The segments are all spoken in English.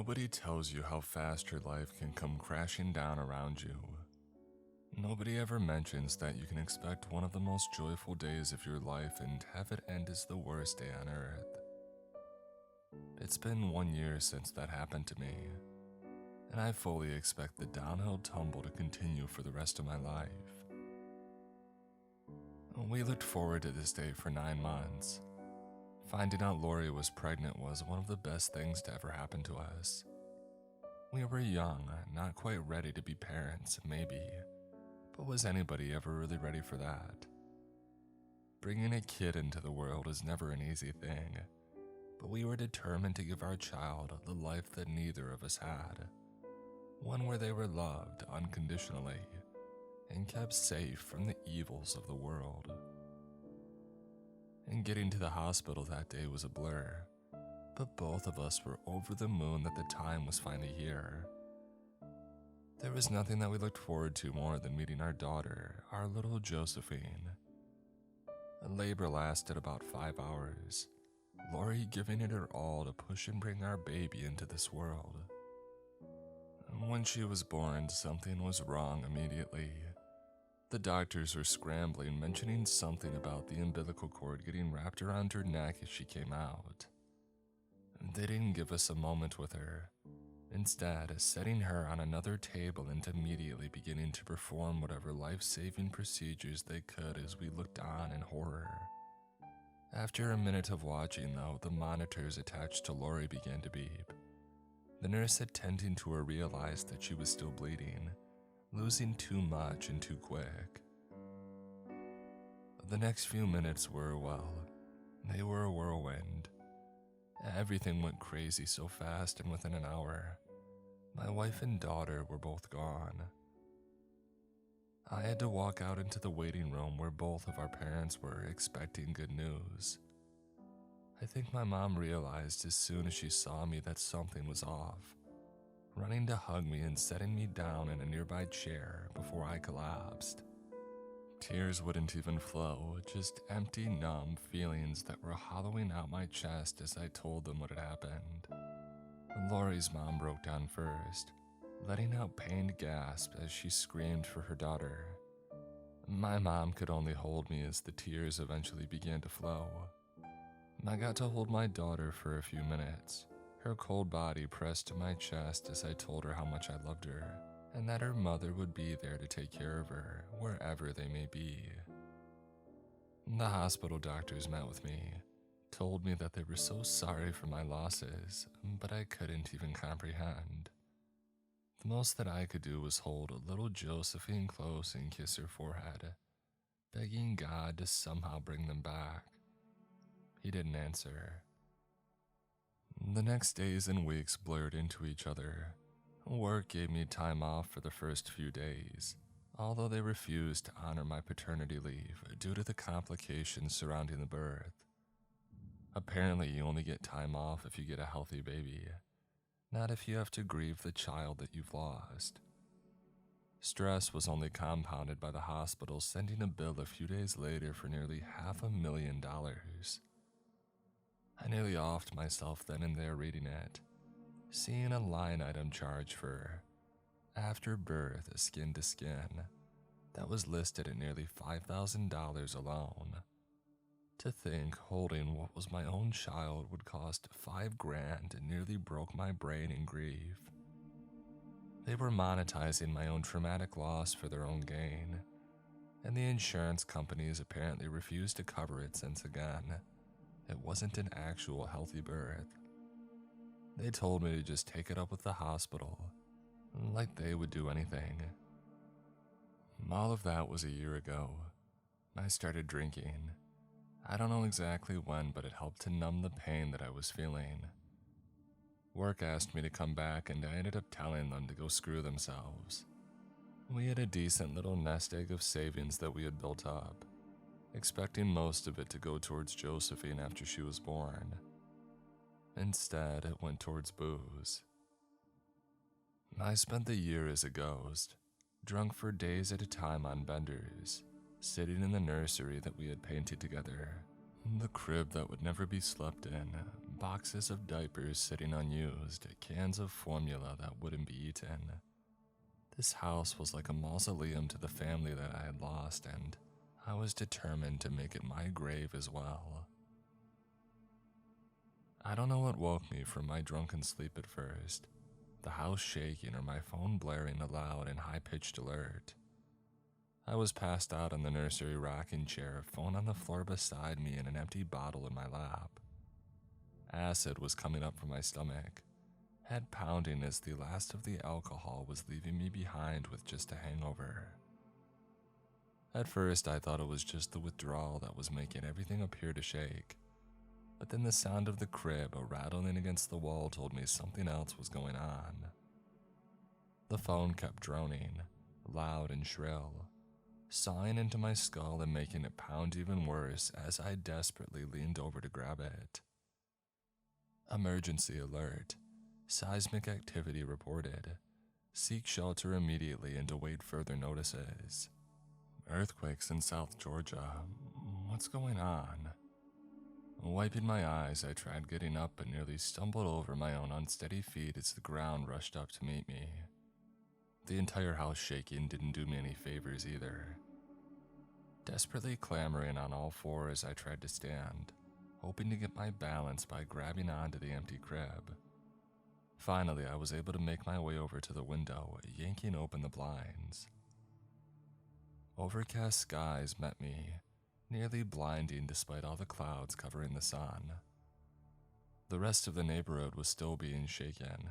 Nobody tells you how fast your life can come crashing down around you. Nobody ever mentions that you can expect one of the most joyful days of your life and have it end as the worst day on earth. It's been 1 year since that happened to me, and I fully expect the downhill tumble to continue for the rest of my life. We looked forward to this day for 9 months. Finding out Lori was pregnant was one of the best things to ever happen to us. We were young, not quite ready to be parents, maybe, but was anybody ever really ready for that? Bringing a kid into the world is never an easy thing, but we were determined to give our child the life that neither of us had. One where they were loved unconditionally and kept safe from the evils of the world. And getting to the hospital that day was a blur, but both of us were over the moon that the time was finally here. There was nothing that we looked forward to more than meeting our daughter, our little Josephine. Labor lasted about 5 hours, Lori giving it her all to push and bring our baby into this world. When she was born, something was wrong immediately. The doctors were scrambling, mentioning something about the umbilical cord getting wrapped around her neck as she came out. They didn't give us a moment with her, instead setting her on another table and immediately beginning to perform whatever life-saving procedures they could as we looked on in horror. After a minute of watching, though, the monitors attached to Lori began to beep. The nurse attending to her realized that she was still bleeding, losing too much and too quick. The next few minutes were, well, they were a whirlwind. Everything went crazy so fast, and within an hour, my wife and daughter were both gone. I had to walk out into the waiting room where both of our parents were expecting good news. I think my mom realized as soon as she saw me that something was off, running to hug me and setting me down in a nearby chair before I collapsed. Tears wouldn't even flow, just empty, numb feelings that were hollowing out my chest as I told them what had happened. Lori's mom broke down first, letting out pained gasps as she screamed for her daughter. My mom could only hold me as the tears eventually began to flow. I got to hold my daughter for a few minutes, her cold body pressed to my chest as I told her how much I loved her, and that her mother would be there to take care of her, wherever they may be. The hospital doctors met with me, told me that they were so sorry for my losses, but I couldn't even comprehend. The most that I could do was hold little Josephine close and kiss her forehead, begging God to somehow bring them back. He didn't answer. The next days and weeks blurred into each other. Work gave me time off for the first few days, although they refused to honor my paternity leave due to the complications surrounding the birth. Apparently, you only get time off if you get a healthy baby, not if you have to grieve the child that you've lost. Stress was only compounded by the hospital sending a bill a few days later for nearly $500,000. I nearly offed myself then and there reading it, seeing a line item charge for after birth skin to skin that was listed at nearly $5,000 alone. To think holding what was my own child would cost $5,000 nearly broke my brain in grief. They were monetizing my own traumatic loss for their own gain, and the insurance companies apparently refused to cover it since again, it wasn't an actual healthy birth. They told me to just take it up with the hospital, like they would do anything. All of that was a year ago. I started drinking. I don't know exactly when, but it helped to numb the pain that I was feeling. Work asked me to come back, and I ended up telling them to go screw themselves. We had a decent little nest egg of savings that we had built up, expecting most of it to go towards Josephine after she was born. Instead, it went towards booze. I spent the year as a ghost, drunk for days at a time on benders, sitting in the nursery that we had painted together, the crib that would never be slept in, boxes of diapers sitting unused, cans of formula that wouldn't be eaten. This house was like a mausoleum to the family that I had lost, and I was determined to make it my grave as well. I don't know what woke me from my drunken sleep at first, the house shaking or my phone blaring a loud and high-pitched alert. I was passed out in the nursery rocking chair, phone on the floor beside me and an empty bottle in my lap. Acid was coming up from my stomach, head pounding as the last of the alcohol was leaving me behind with just a hangover. At first, I thought it was just the withdrawal that was making everything appear to shake, but then the sound of the crib rattling against the wall told me something else was going on. The phone kept droning, loud and shrill, sawing into my skull and making it pound even worse as I desperately leaned over to grab it. Emergency alert. Seismic activity reported. Seek shelter immediately and await further notices. Earthquakes in South Georgia. What's going on? Wiping my eyes, I tried getting up but nearly stumbled over my own unsteady feet as the ground rushed up to meet me. The entire house shaking didn't do me any favors either. Desperately clambering on all fours, I tried to stand, hoping to get my balance by grabbing onto the empty crib. Finally, I was able to make my way over to the window, yanking open the blinds. Overcast skies met me, nearly blinding despite all the clouds covering the sun. The rest of the neighborhood was still being shaken,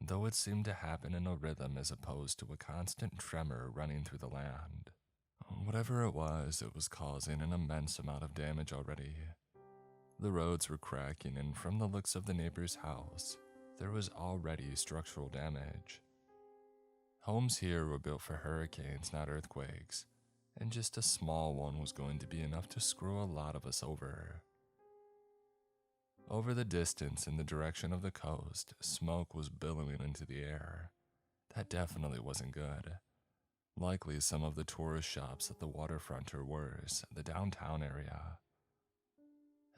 though it seemed to happen in a rhythm as opposed to a constant tremor running through the land. Whatever it was causing an immense amount of damage already. The roads were cracking, and from the looks of the neighbor's house, there was already structural damage. Homes here were built for hurricanes, not earthquakes, and just a small one was going to be enough to screw a lot of us over. Over the distance in the direction of the coast, smoke was billowing into the air. That definitely wasn't good. Likely some of the tourist shops at the waterfront or worse, the downtown area.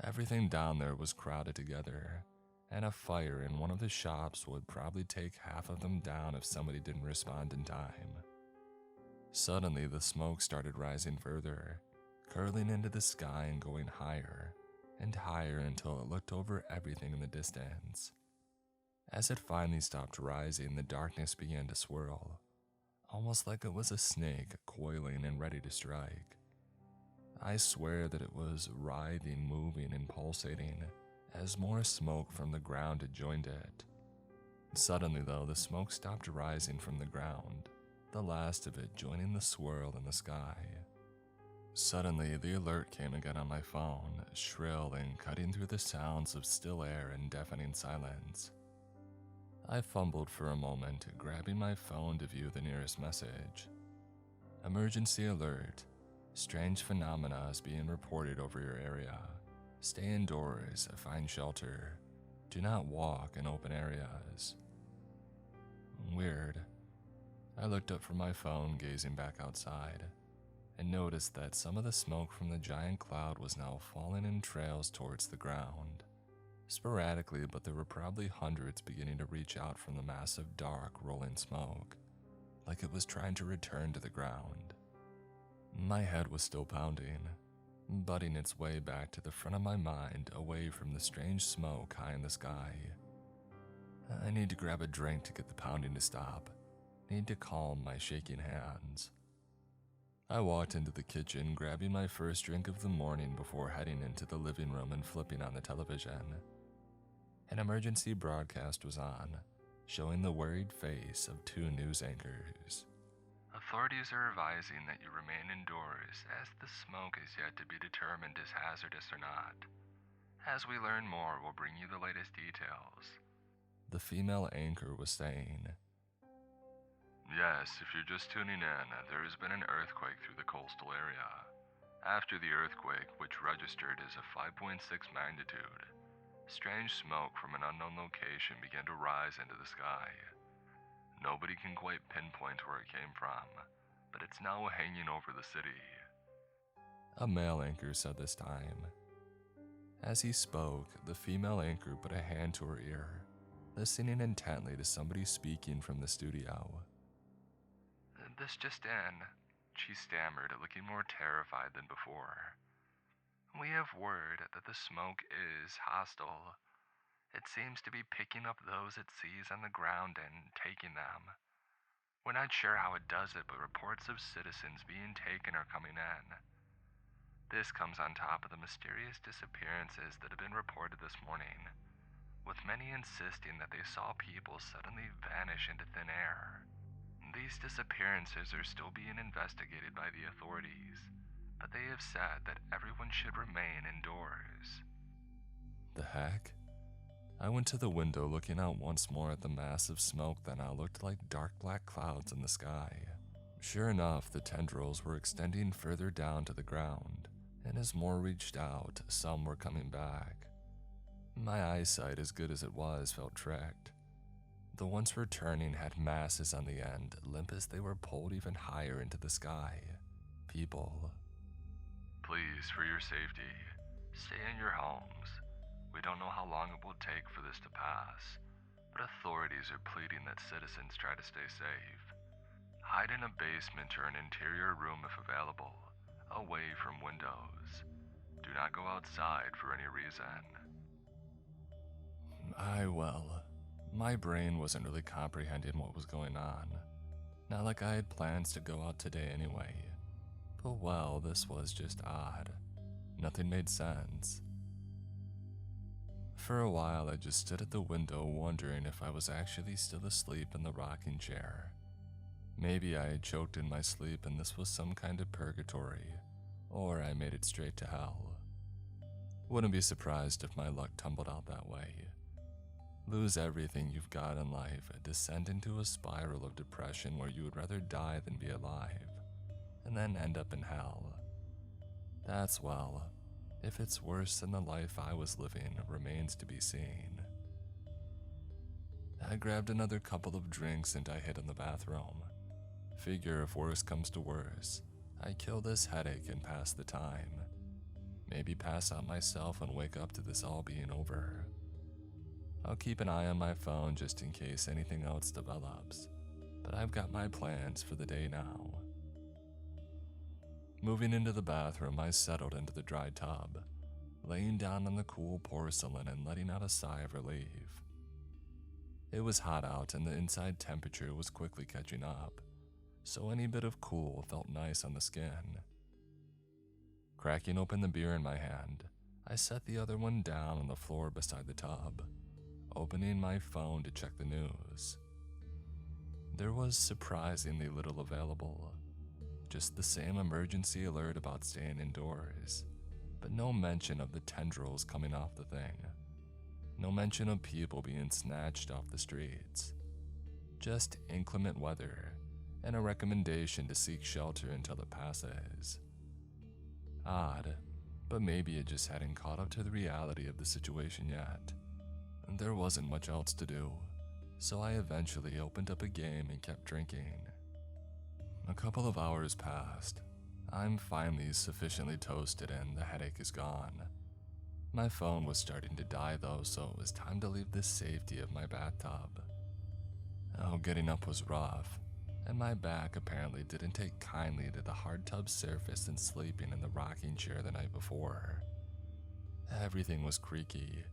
Everything down there was crowded together, and a fire in one of the shops would probably take half of them down if somebody didn't respond in time. Suddenly, the smoke started rising further, curling into the sky and going higher and higher until it looked over everything in the distance. As it finally stopped rising, the darkness began to swirl, almost like it was a snake coiling and ready to strike. I swear that it was writhing, moving, and pulsating as more smoke from the ground had joined it. Suddenly, though, the smoke stopped rising from the ground, the last of it joining the swirl in the sky. Suddenly, the alert came again on my phone, shrill and cutting through the sounds of still air and deafening silence. I fumbled for a moment, grabbing my phone to view the nearest message. Emergency alert. Strange phenomena is being reported over your area. Stay indoors, find shelter. Do not walk in open areas. Weird. I looked up from my phone, gazing back outside, and noticed that some of the smoke from the giant cloud was now falling in trails towards the ground. Sporadically, but there were probably hundreds beginning to reach out from the massive dark rolling smoke, like it was trying to return to the ground. My head was still pounding, butting its way back to the front of my mind, away from the strange smoke high in the sky. I need to grab a drink to get the pounding to stop. Need to calm my shaking hands. I walked into the kitchen, grabbing my first drink of the morning before heading into the living room and flipping on the television. An emergency broadcast was on, showing the worried face of two news anchors. Authorities are advising that you remain indoors as the smoke is yet to be determined as hazardous or not. As we learn more, we'll bring you the latest details. The female anchor was saying, "Yes, if you're just tuning in, there has been an earthquake through the coastal area. After the earthquake, which registered as a 5.6 magnitude, strange smoke from an unknown location began to rise into the sky. Nobody can quite pinpoint where it came from, but it's now hanging over the city." A male anchor said this time. As he spoke, the female anchor put a hand to her ear, listening intently to somebody speaking from the studio. "This just in," she stammered, looking more terrified than before. "We have word that the smoke is hostile. It seems to be picking up those it sees on the ground and taking them. We're not sure how it does it, but reports of citizens being taken are coming in. This comes on top of the mysterious disappearances that have been reported this morning, with many insisting that they saw people suddenly vanish into thin air. These disappearances are still being investigated by the authorities, but they have said that everyone should remain indoors." The heck? I went to the window, looking out once more at the massive smoke that now looked like dark black clouds in the sky. Sure enough, the tendrils were extending further down to the ground, and as more reached out, some were coming back. My eyesight, as good as it was, felt tricked. The ones returning had masses on the end, limp as they were pulled even higher into the sky. People. "Please, for your safety, stay in your homes. We don't know how long it will take for this to pass, but authorities are pleading that citizens try to stay safe. Hide in a basement or an interior room if available, away from windows. Do not go outside for any reason." My brain wasn't really comprehending what was going on. Not like I had plans to go out today anyway. But well, this was just odd. Nothing made sense. For a while, I just stood at the window wondering if I was actually still asleep in the rocking chair. Maybe I had choked in my sleep and this was some kind of purgatory, or I made it straight to hell. Wouldn't be surprised if my luck tumbled out that way. Lose everything you've got in life, descend into a spiral of depression where you would rather die than be alive, and then end up in hell. That's, well, if it's worse than the life I was living, remains to be seen. I grabbed another couple of drinks and I hid in the bathroom. Figure if worse comes to worse, I kill this headache and pass the time. Maybe pass out myself and wake up to this all being over. I'll keep an eye on my phone just in case anything else develops, but I've got my plans for the day now. Moving into the bathroom, I settled into the dry tub, laying down on the cool porcelain and letting out a sigh of relief. It was hot out and the inside temperature was quickly catching up, so any bit of cool felt nice on the skin. Cracking open the beer in my hand, I set the other one down on the floor beside the tub, opening my phone to check the news. There was surprisingly little available. Just the same emergency alert about staying indoors, but no mention of the tendrils coming off the thing. No mention of people being snatched off the streets. Just inclement weather and a recommendation to seek shelter until it passes. Odd, but maybe it just hadn't caught up to the reality of the situation yet. There wasn't much else to do, so I eventually opened up a game and kept drinking. A couple of hours passed. I'm finally sufficiently toasted and the headache is gone. My phone was starting to die though, so it was time to leave the safety of my bathtub. Oh, getting up was rough, and my back apparently didn't take kindly to the hard tub surface and sleeping in the rocking chair the night before. Everything was creaky,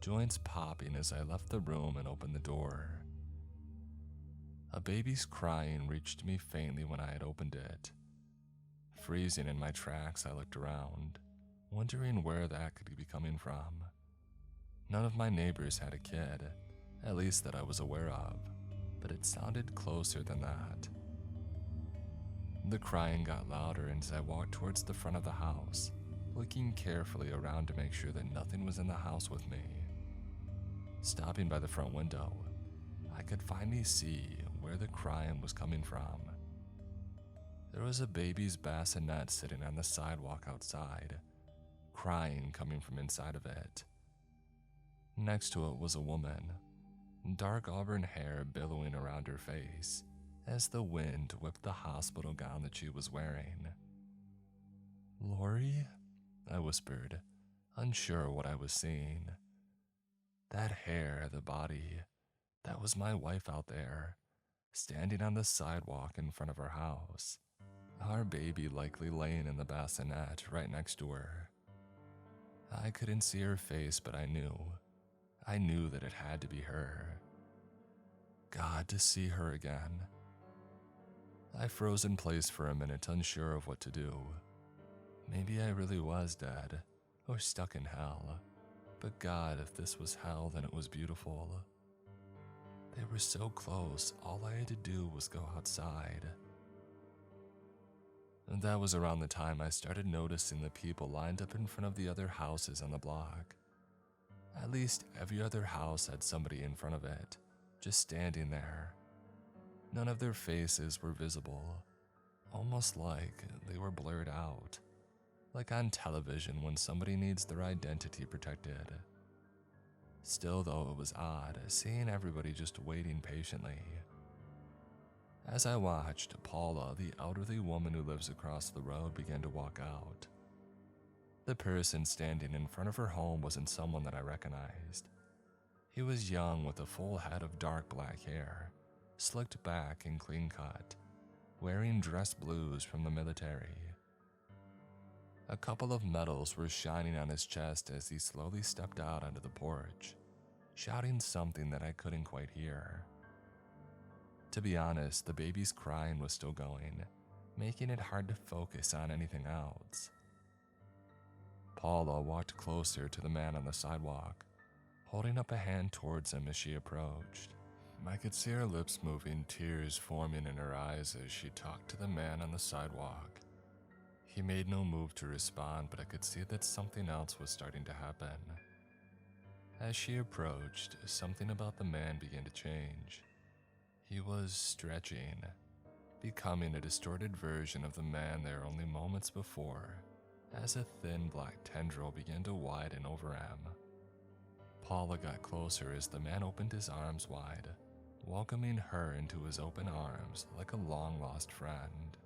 joints popping as I left the room and opened the door. A baby's crying reached me faintly when I had opened it. Freezing in my tracks, I looked around, wondering where that could be coming from. None of my neighbors had a kid, at least that I was aware of, but it sounded closer than that. The crying got louder and as I walked towards the front of the house, looking carefully around to make sure that nothing was in the house with me. Stopping by the front window, I could finally see where the crying was coming from. There was a baby's bassinet sitting on the sidewalk outside, crying coming from inside of it. Next to it was a woman, dark auburn hair billowing around her face as the wind whipped the hospital gown that she was wearing. "Lori?" I whispered, unsure what I was seeing. That hair, the body, that was my wife out there, standing on the sidewalk in front of our house. Our baby likely laying in the bassinet right next to her. I couldn't see her face, but I knew. I knew that it had to be her. God, to see her again. I froze in place for a minute, unsure of what to do. Maybe I really was dead, or stuck in hell. But God, if this was hell, then it was beautiful. They were so close, all I had to do was go outside. And that was around the time I started noticing the people lined up in front of the other houses on the block. At least every other house had somebody in front of it, just standing there. None of their faces were visible, almost like they were blurred out, like on television when somebody needs their identity protected. Still though, it was odd seeing everybody just waiting patiently. As I watched, Paula, the elderly woman who lives across the road, began to walk out. The person standing in front of her home wasn't someone that I recognized. He was young with a full head of dark black hair, slicked back and clean cut, wearing dress blues from the military. A couple of medals were shining on his chest as he slowly stepped out onto the porch, shouting something that I couldn't quite hear. To be honest, the baby's crying was still going, making it hard to focus on anything else. Paula walked closer to the man on the sidewalk, holding up a hand towards him as she approached. I could see her lips moving, tears forming in her eyes as she talked to the man on the sidewalk. He made no move to respond, but I could see that something else was starting to happen. As she approached, something about the man began to change. He was stretching, becoming a distorted version of the man there only moments before, as a thin black tendril began to widen over him. Paula got closer as the man opened his arms wide, welcoming her into his open arms like a long-lost friend.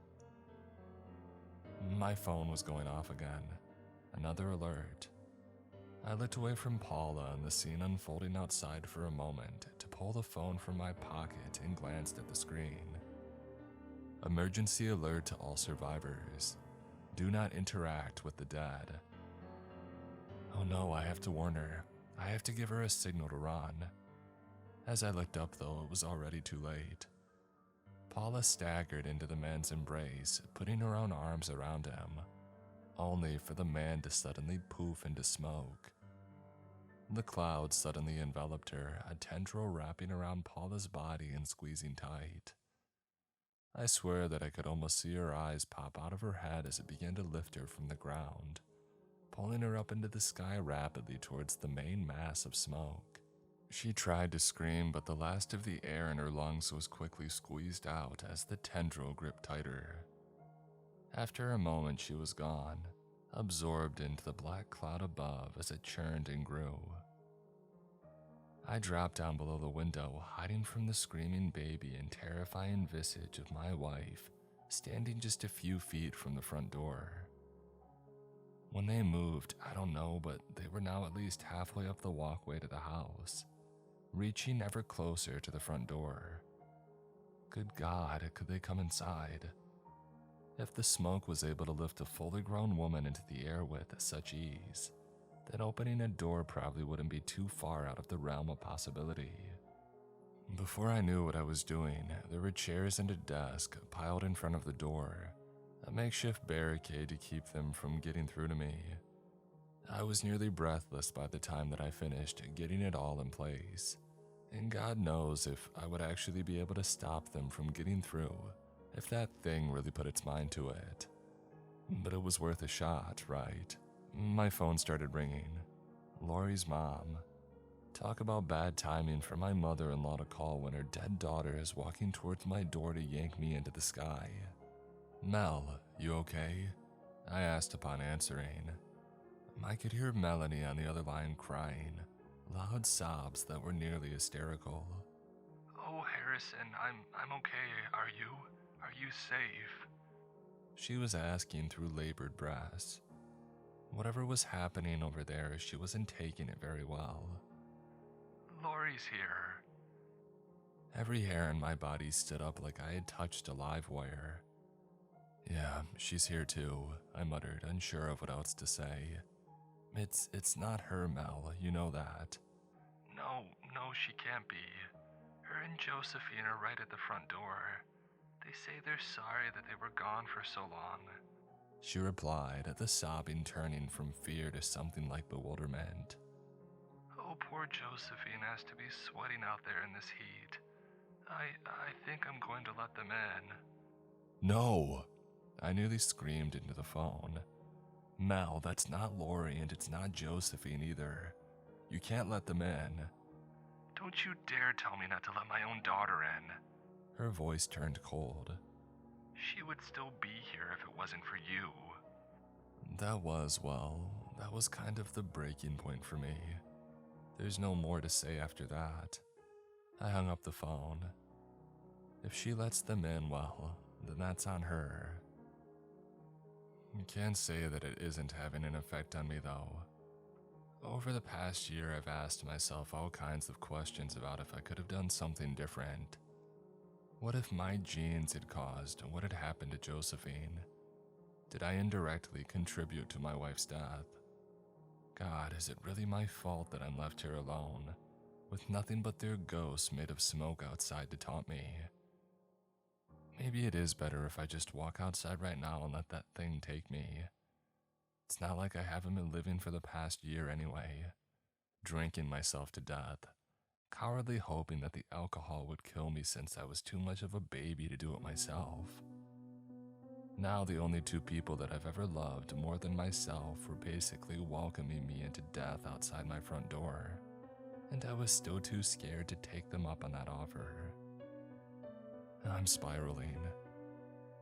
My phone was going off again, another alert. I looked away from Paula and the scene unfolding outside for a moment to pull the phone from my pocket and glanced at the screen. Emergency alert to all survivors. Do not interact with the dead. Oh no, I have to warn her. I have to give her a signal to run. As I looked up though, it was already too late. Paula staggered into the man's embrace, putting her own arms around him, only for the man to suddenly poof into smoke. The cloud suddenly enveloped her, a tendril wrapping around Paula's body and squeezing tight. I swear that I could almost see her eyes pop out of her head as it began to lift her from the ground, pulling her up into the sky rapidly towards the main mass of smoke. She tried to scream, but the last of the air in her lungs was quickly squeezed out as the tendril gripped tighter. After a moment, she was gone, absorbed into the black cloud above as it churned and grew. I dropped down below the window, hiding from the screaming baby and terrifying visage of my wife, standing just a few feet from the front door. When they moved, I don't know, but they were now at least halfway up the walkway to the house, reaching ever closer to the front door. Good God, could they come inside? If the smoke was able to lift a fully grown woman into the air with such ease, then opening a door probably wouldn't be too far out of the realm of possibility. Before I knew what I was doing, there were chairs and a desk piled in front of the door, a makeshift barricade to keep them from getting through to me. I was nearly breathless by the time that I finished getting it all in place, and God knows if I would actually be able to stop them from getting through if that thing really put its mind to it. But it was worth a shot, right? My phone started ringing. Lori's mom. Talk about bad timing for my mother-in-law to call when her dead daughter is walking towards my door to yank me into the sky. Mel, you okay? I asked upon answering. I could hear Melanie on the other line crying, loud sobs that were nearly hysterical. Oh, Harrison, I'm okay. Are you? Are you safe? She was asking through labored breaths. Whatever was happening over there, she wasn't taking it very well. Lori's here. Every hair in my body stood up like I had touched a live wire. Yeah, she's here too, I muttered, unsure of what else to say. It's not her, Mel, you know that. No, she can't be. Her and Josephine are right at the front door. They say they're sorry that they were gone for so long. She replied, the sobbing turning from fear to something like bewilderment. Oh, poor Josephine has to be sweating out there in this heat. I think I'm going to let them in. No! I nearly screamed into the phone. Mel, that's not Lori and it's not Josephine either. You can't let them in. Don't you dare tell me not to let my own daughter in. Her voice turned cold. She would still be here if it wasn't for you. That was kind of the breaking point for me. There's no more to say after that. I hung up the phone. If she lets them in, well, then that's on her. Can't say that it isn't having an effect on me though. Over the past year, I've asked myself all kinds of questions about if I could have done something different. What if my genes had caused what had happened to Josephine? Did I indirectly contribute to my wife's death? God, is it really my fault that I'm left here alone, with nothing but their ghosts made of smoke outside to taunt me? Maybe it is better if I just walk outside right now and let that thing take me. It's not like I haven't been living for the past year anyway, drinking myself to death, cowardly hoping that the alcohol would kill me since I was too much of a baby to do it myself. Now the only two people that I've ever loved more than myself were basically welcoming me into death outside my front door, and I was still too scared to take them up on that offer. I'm spiraling.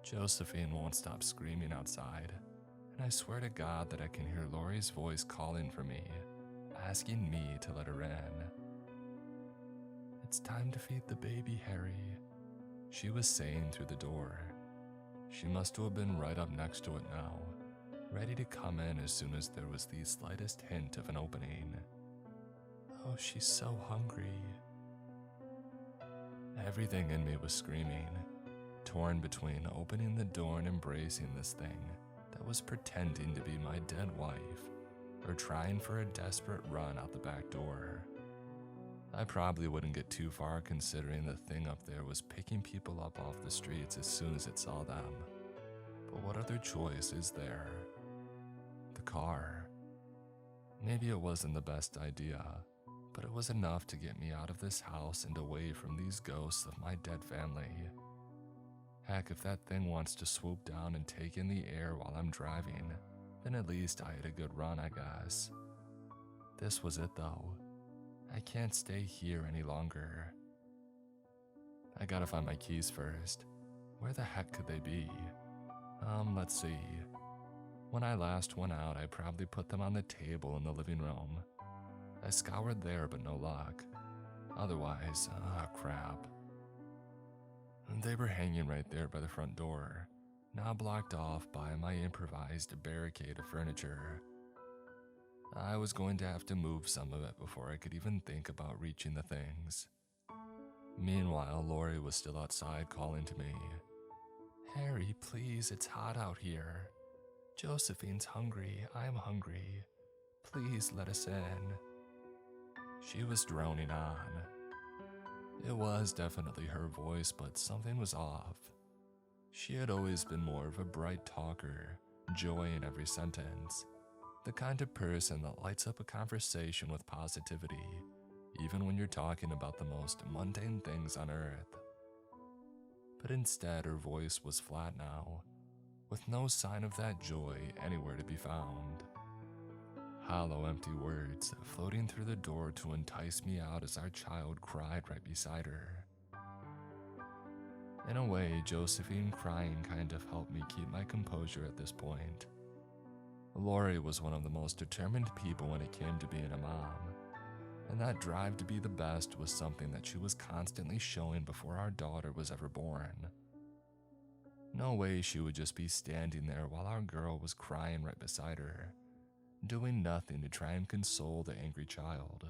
Josephine won't stop screaming outside, and I swear to God that I can hear Lori's voice calling for me, asking me to let her in. It's time to feed the baby, Harry, she was saying through the door. She must have been right up next to it now, ready to come in as soon as there was the slightest hint of an opening. Oh, she's so hungry. Everything in me was screaming, torn between opening the door and embracing this thing that was pretending to be my dead wife, or trying for a desperate run out the back door. I probably wouldn't get too far considering the thing up there was picking people up off the streets as soon as it saw them. But what other choice is there? The car. Maybe it wasn't the best idea, but it was enough to get me out of this house and away from these ghosts of my dead family. Heck, if that thing wants to swoop down and take in the air while I'm driving, then at least I had a good run, I guess. This was it though. I can't stay here any longer. I gotta find my keys first. Where the heck could they be? Let's see. When I last went out, I probably put them on the table in the living room. I scoured there, but no luck. Otherwise, crap. They were hanging right there by the front door, now blocked off by my improvised barricade of furniture. I was going to have to move some of it before I could even think about reaching the things. Meanwhile, Lori was still outside calling to me. Harry, please, it's hot out here. Josephine's hungry, I'm hungry. Please let us in. She was droning on. It was definitely her voice, but something was off. She had always been more of a bright talker, joy in every sentence. The kind of person that lights up a conversation with positivity, even when you're talking about the most mundane things on earth. But instead, her voice was flat now, with no sign of that joy anywhere to be found. Hollow, empty words floating through the door to entice me out as our child cried right beside her. In a way, Josephine crying kind of helped me keep my composure at this point. Lori was one of the most determined people when it came to being a mom, and that drive to be the best was something that she was constantly showing before our daughter was ever born. No way she would just be standing there while our girl was crying right beside her, doing nothing to try and console the angry child.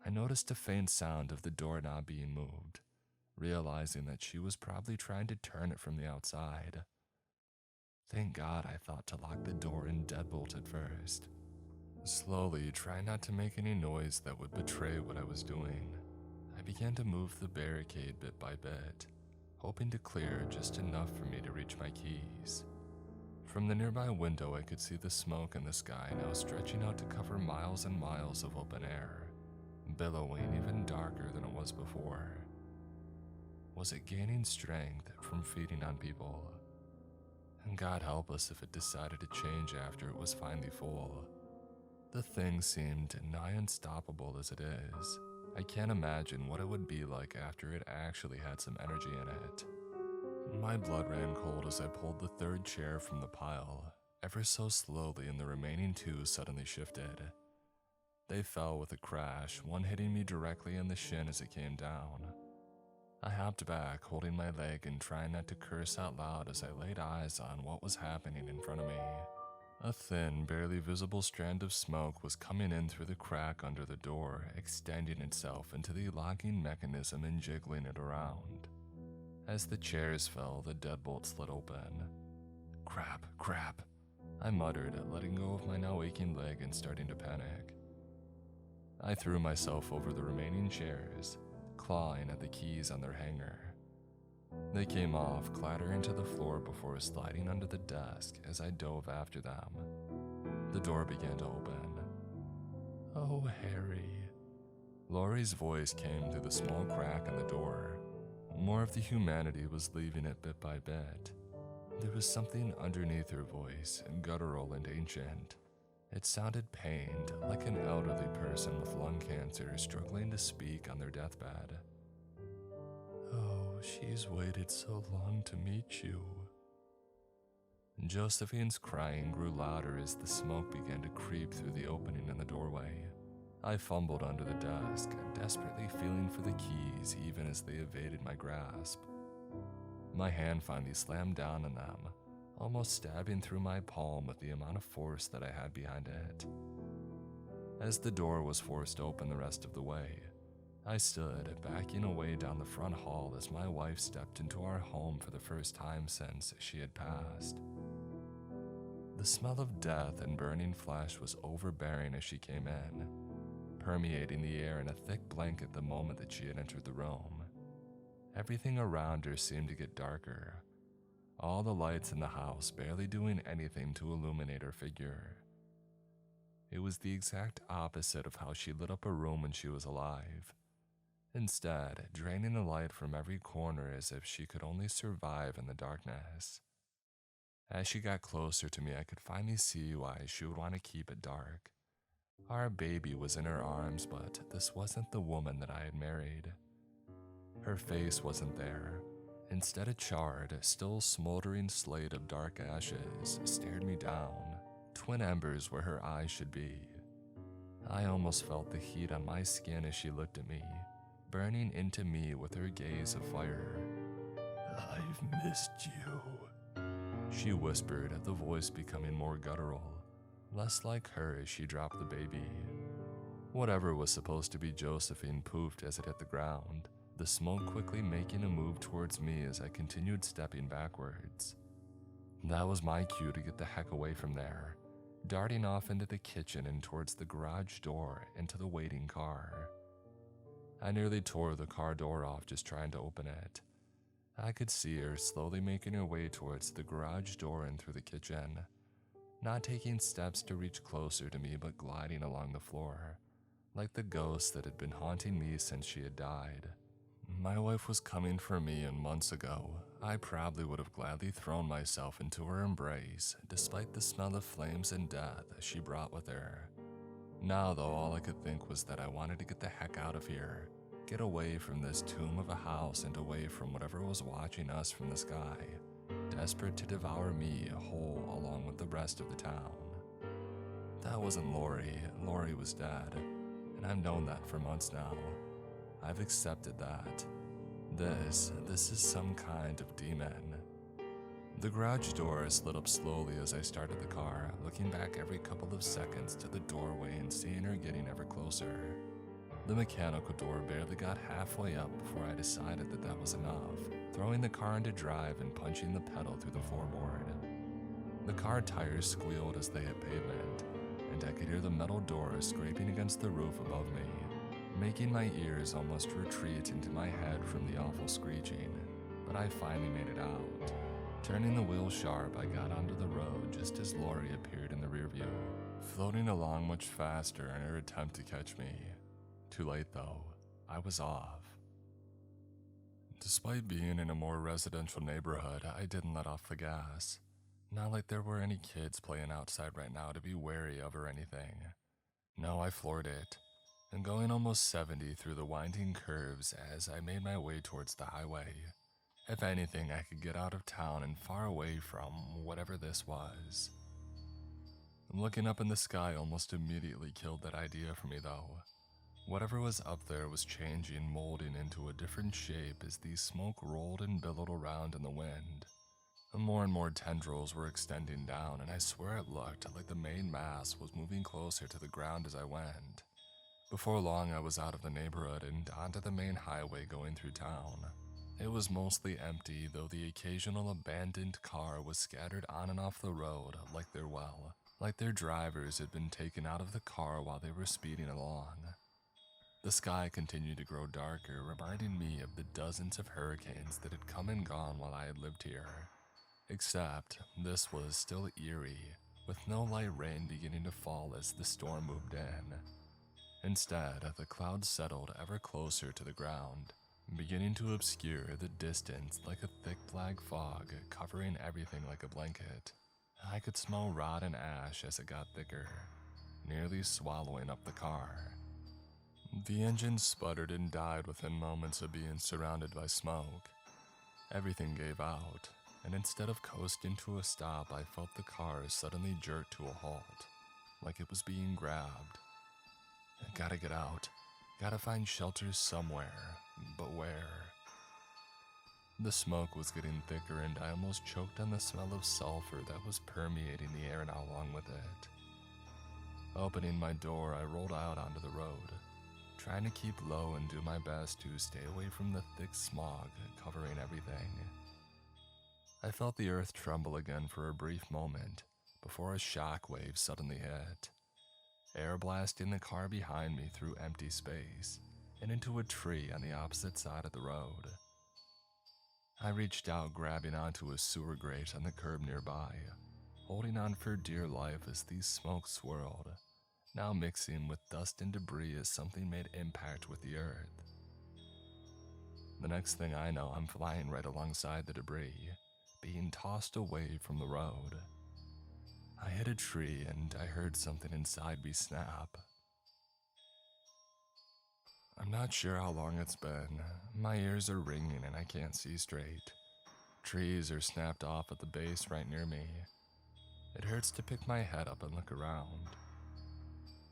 I noticed a faint sound of the doorknob being moved, realizing that she was probably trying to turn it from the outside. Thank God I thought to lock the door and deadbolt it first. Slowly, trying not to make any noise that would betray what I was doing, I began to move the barricade bit by bit, hoping to clear just enough for me to reach my keys. From the nearby window, I could see the smoke in the sky now stretching out to cover miles and miles of open air, billowing even darker than it was before. Was it gaining strength from feeding on people? And God help us if it decided to change after it was finally full. The thing seemed nigh unstoppable as it is. I can't imagine what it would be like after it actually had some energy in it. My blood ran cold as I pulled the third chair from the pile, ever so slowly, and the remaining two suddenly shifted. They fell with a crash, one hitting me directly in the shin as it came down. I hopped back, holding my leg and trying not to curse out loud as I laid eyes on what was happening in front of me. A thin, barely visible strand of smoke was coming in through the crack under the door, extending itself into the locking mechanism and jiggling it around. As the chairs fell, the deadbolt slid open. Crap, crap, I muttered, letting go of my now aching leg and starting to panic. I threw myself over the remaining chairs, clawing at the keys on their hanger. They came off, clattering to the floor before sliding under the desk as I dove after them. The door began to open. "Oh, Harry." Laurie's voice came through the small crack in the door. More of the humanity was leaving it bit by bit. There was something underneath her voice, guttural and ancient. It sounded pained, like an elderly person with lung cancer struggling to speak on their deathbed. "Oh, she's waited so long to meet you." Josephine's crying grew louder as the smoke began to creep through the opening in the doorway. I fumbled under the desk, desperately feeling for the keys even as they evaded my grasp. My hand finally slammed down on them, almost stabbing through my palm with the amount of force that I had behind it. As the door was forced open the rest of the way, I stood, backing away down the front hall as my wife stepped into our home for the first time since she had passed. The smell of death and burning flesh was overbearing as she came in, permeating the air in a thick blanket the moment that she had entered the room. Everything around her seemed to get darker, all the lights in the house barely doing anything to illuminate her figure. It was the exact opposite of how she lit up a room when she was alive, instead draining the light from every corner as if she could only survive in the darkness. As she got closer to me, I could finally see why she would want to keep it dark. Our baby was in her arms, but this wasn't the woman that I had married. Her face wasn't there. Instead, a charred, still smoldering slate of dark ashes stared me down, twin embers where her eyes should be. I almost felt the heat on my skin as she looked at me, burning into me with her gaze of fire. "I've missed you," she whispered, the voice becoming more guttural, less like her as she dropped the baby. Whatever was supposed to be Josephine poofed as it hit the ground, the smoke quickly making a move towards me as I continued stepping backwards. That was my cue to get the heck away from there, darting off into the kitchen and towards the garage door into the waiting car. I nearly tore the car door off just trying to open it. I could see her slowly making her way towards the garage door and through the kitchen, not taking steps to reach closer to me but gliding along the floor, like the ghost that had been haunting me since she had died. My wife was coming for me, and months ago, I probably would have gladly thrown myself into her embrace, despite the smell of flames and death she brought with her. Now though, all I could think was that I wanted to get the heck out of here, get away from this tomb of a house and away from whatever was watching us from the sky, desperate to devour me whole along with the rest of the town. That wasn't Laurie. Laurie was dead, and I've known that for months now. I've accepted that. This is some kind of demon. The garage door slid up slowly as I started the car, looking back every couple of seconds to the doorway and seeing her getting ever closer. The mechanical door barely got halfway up before I decided that that was enough, throwing the car into drive and punching the pedal through the floorboard. The car tires squealed as they hit pavement, and I could hear the metal door scraping against the roof above me, making my ears almost retreat into my head from the awful screeching, but I finally made it out. Turning the wheel sharp, I got onto the road just as Lori appeared in the rearview, floating along much faster in her attempt to catch me. Too late though, I was off. Despite being in a more residential neighborhood, I didn't let off the gas. Not like there were any kids playing outside right now to be wary of or anything. No, I floored it, and going almost 70 through the winding curves as I made my way towards the highway. If anything, I could get out of town and far away from whatever this was. Looking up in the sky almost immediately killed that idea for me though. Whatever was up there was changing, molding into a different shape as the smoke rolled and billowed around in the wind. More and more tendrils were extending down, and I swear it looked like the main mass was moving closer to the ground as I went. Before long, I was out of the neighborhood and onto the main highway going through town. It was mostly empty, though the occasional abandoned car was scattered on and off the road like their drivers had been taken out of the car while they were speeding along. The sky continued to grow darker, reminding me of the dozens of hurricanes that had come and gone while I had lived here. Except, this was still eerie, with no light rain beginning to fall as the storm moved in. Instead, the clouds settled ever closer to the ground, beginning to obscure the distance like a thick black fog covering everything like a blanket. I could smell rot and ash as it got thicker, nearly swallowing up the car. The engine sputtered and died within moments of being surrounded by smoke. Everything gave out, and instead of coasting to a stop, I felt the car suddenly jerk to a halt, like it was being grabbed. I gotta get out. Gotta find shelter somewhere, but where? The smoke was getting thicker and I almost choked on the smell of sulfur that was permeating the air now along with it. Opening my door, I rolled out onto the road, trying to keep low and do my best to stay away from the thick smog covering everything. I felt the earth tremble again for a brief moment before a shock wave suddenly hit, air blasting the car behind me through empty space and into a tree on the opposite side of the road. I reached out, grabbing onto a sewer grate on the curb nearby, holding on for dear life as the smoke swirled, now mixing with dust and debris as something made impact with the earth. The next thing I know, I'm flying right alongside the debris, being tossed away from the road. I hit a tree and I heard something inside me snap. I'm not sure how long it's been. My ears are ringing and I can't see straight. Trees are snapped off at the base right near me. It hurts to pick my head up and look around.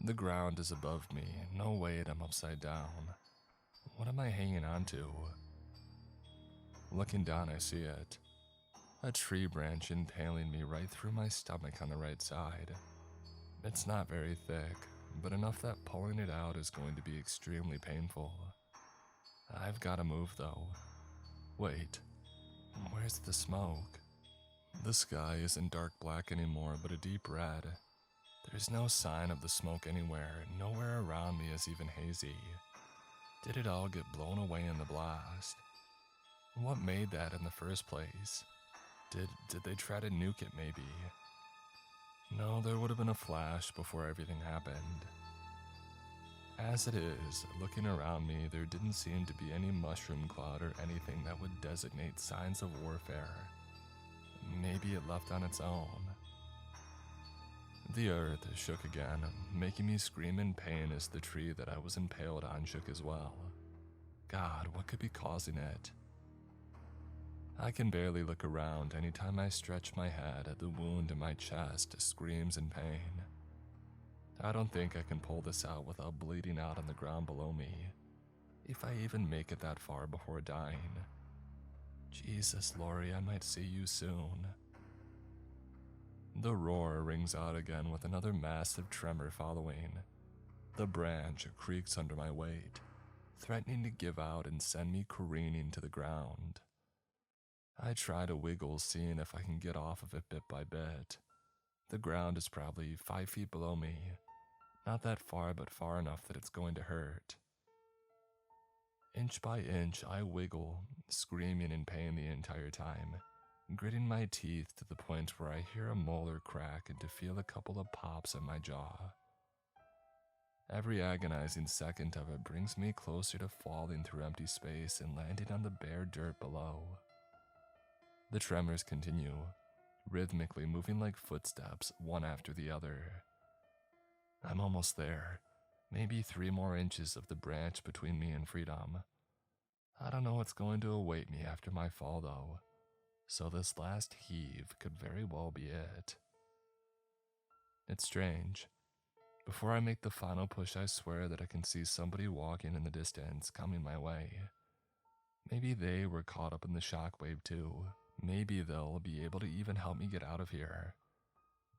The ground is above me. No way I'm upside down. What am I hanging on to? Looking down, I see it. A tree branch impaling me right through my stomach on the right side. It's not very thick, but enough that pulling it out is going to be extremely painful. I've got to move though. Wait, where's the smoke? The sky isn't dark black anymore, but a deep red. There's no sign of the smoke anywhere. Nowhere around me is even hazy. Did it all get blown away in the blast? What made that in the first place? Did they try to nuke it maybe? No, there would have been a flash before everything happened. As it is, looking around me, there didn't seem to be any mushroom cloud or anything that would designate signs of warfare. Maybe it left on its own. The earth shook again, making me scream in pain as the tree that I was impaled on shook as well. God, what could be causing it? I can barely look around. Anytime I stretch my head, the wound in my chest screams in pain. I don't think I can pull this out without bleeding out on the ground below me, if I even make it that far before dying. Jesus, Lori, I might see you soon. The roar rings out again with another massive tremor following. The branch creaks under my weight, threatening to give out and send me careening to the ground. I try to wiggle, seeing if I can get off of it bit by bit. The ground is probably 5 feet below me. Not that far, but far enough that it's going to hurt. Inch by inch, I wiggle, screaming in pain the entire time, gritting my teeth to the point where I hear a molar crack and to feel a couple of pops in my jaw. Every agonizing second of it brings me closer to falling through empty space and landing on the bare dirt below. The tremors continue, rhythmically moving like footsteps, one after the other. I'm almost there. Maybe 3 more inches of the branch between me and freedom. I don't know what's going to await me after my fall, though, so this last heave could very well be it. It's strange. Before I make the final push, I swear that I can see somebody walking in the distance, coming my way. Maybe they were caught up in the shockwave too. Maybe they'll be able to even help me get out of here.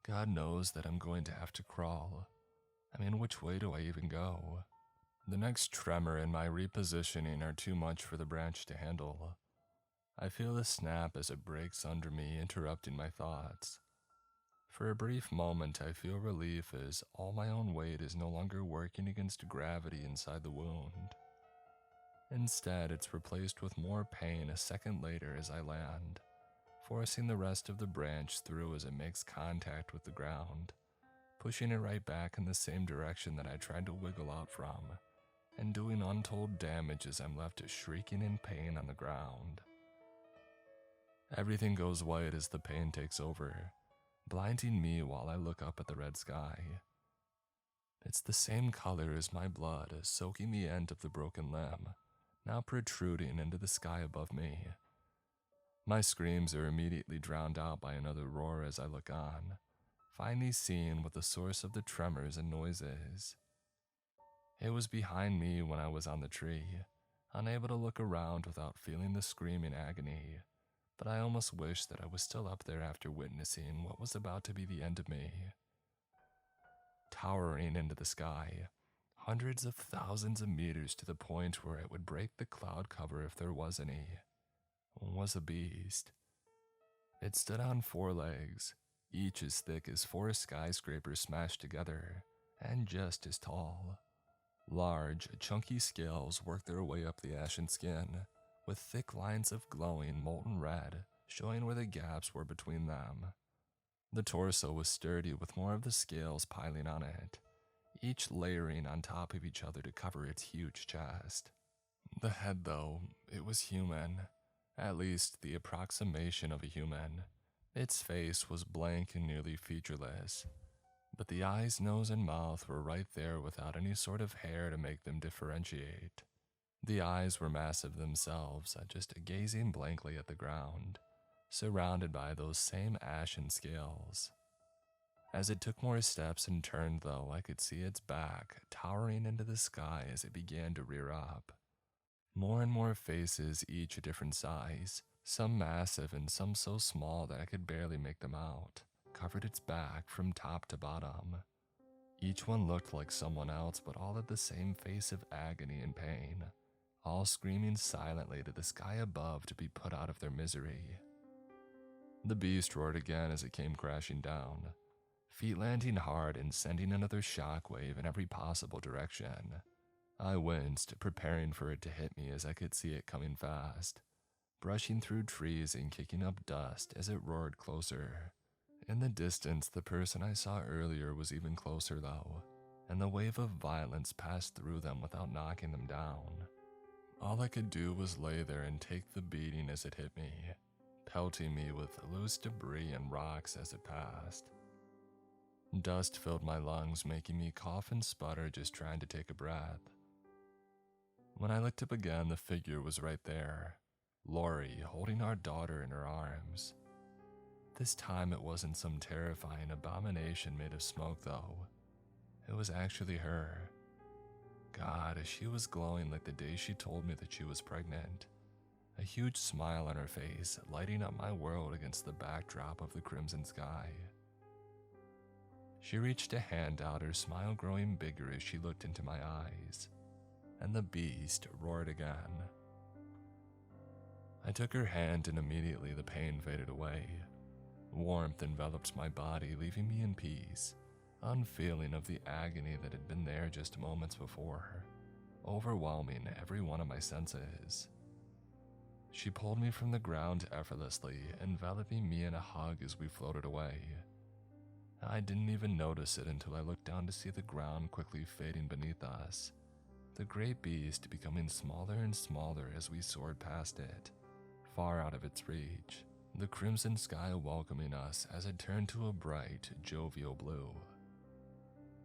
God knows that I'm going to have to crawl. I mean, which way do I even go? The next tremor and my repositioning are too much for the branch to handle. I feel a snap as it breaks under me, interrupting my thoughts. For a brief moment, I feel relief as all my own weight is no longer working against gravity inside the wound. Instead, it's replaced with more pain a second later as I land, forcing the rest of the branch through as it makes contact with the ground, pushing it right back in the same direction that I tried to wiggle out from, and doing untold damage as I'm left shrieking in pain on the ground. Everything goes white as the pain takes over, blinding me while I look up at the red sky. It's the same color as my blood, soaking the end of the broken limb, now protruding into the sky above me. My screams are immediately drowned out by another roar as I look on, finally seeing what the source of the tremors and noise is. It was behind me when I was on the tree, unable to look around without feeling the screaming agony, but I almost wish that I was still up there after witnessing what was about to be the end of me. Towering into the sky, hundreds of thousands of meters to the point where it would break the cloud cover if there was any, was a beast. It stood on 4 legs, each as thick as 4 skyscrapers smashed together, and just as tall. Large, chunky scales worked their way up the ashen skin, with thick lines of glowing molten red showing where the gaps were between them. The torso was sturdy with more of the scales piling on it, each layering on top of each other to cover its huge chest. The head, though, it was human, at least the approximation of a human. Its face was blank and nearly featureless, but the eyes, nose, and mouth were right there without any sort of hair to make them differentiate. The eyes were massive themselves, just gazing blankly at the ground, surrounded by those same ashen scales. As it took more steps and turned, though, I could see its back towering into the sky as it began to rear up. More and more faces, each a different size, some massive and some so small that I could barely make them out, covered its back from top to bottom. Each one looked like someone else, but all had the same face of agony and pain, all screaming silently to the sky above to be put out of their misery. The beast roared again as it came crashing down, feet landing hard and sending another shockwave in every possible direction. I winced, preparing for it to hit me as I could see it coming fast, brushing through trees and kicking up dust as it roared closer. In the distance, the person I saw earlier was even closer though, and the wave of violence passed through them without knocking them down. All I could do was lay there and take the beating as it hit me, pelting me with loose debris and rocks as it passed. Dust filled my lungs, making me cough and sputter just trying to take a breath. When I looked up again, the figure was right there, Lori holding our daughter in her arms. This time it wasn't some terrifying abomination made of smoke though. It was actually her. God, she was glowing like the day she told me that she was pregnant. a huge smile on her face, lighting up my world against the backdrop of the crimson sky. She reached a hand out, her smile growing bigger as she looked into my eyes, and the beast roared again. I took her hand and immediately the pain faded away. Warmth enveloped my body, leaving me in peace, unfeeling of the agony that had been there just moments before, overwhelming every one of my senses. She pulled me from the ground effortlessly, enveloping me in a hug as we floated away. I didn't even notice it until I looked down to see the ground quickly fading beneath us, the great beast becoming smaller and smaller as we soared past it, far out of its reach, the crimson sky welcoming us as it turned to a bright, jovial blue.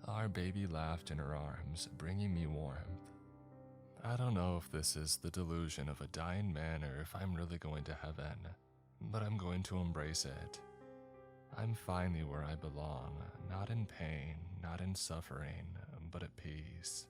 Our baby laughed in her arms, bringing me warmth. I don't know if this is the delusion of a dying man or if I'm really going to heaven, but I'm going to embrace it. I'm finally where I belong, not in pain, not in suffering, but at peace.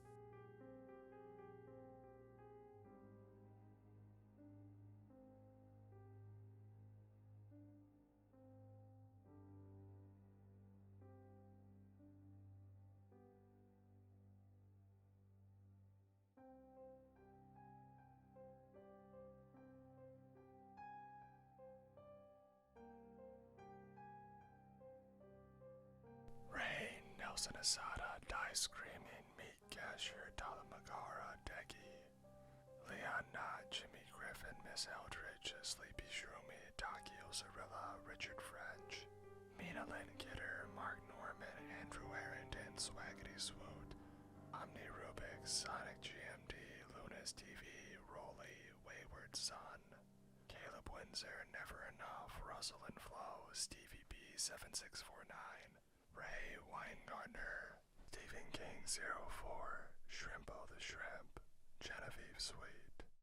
Rain, Nelson Asada, Die Screaming, Meat Cashier, Talamagara, Degi, Leon Knott, Jimmy Griffin, Miss Eldridge, Sleepy Shroomy, Takio Zarilla, Richard French, Mina Lynn Kidder, Mark Norman, Andrew Harrington, Swaggity Swoot, Omni Rubik, Sonic GMD, Lunas TV, Rolly, Wayward Son, Caleb Windsor, Never Enough, Russell and Flo, Stevie B7649, Ray Weingartner, Stephen King 04, Shrimpo the Shrimp,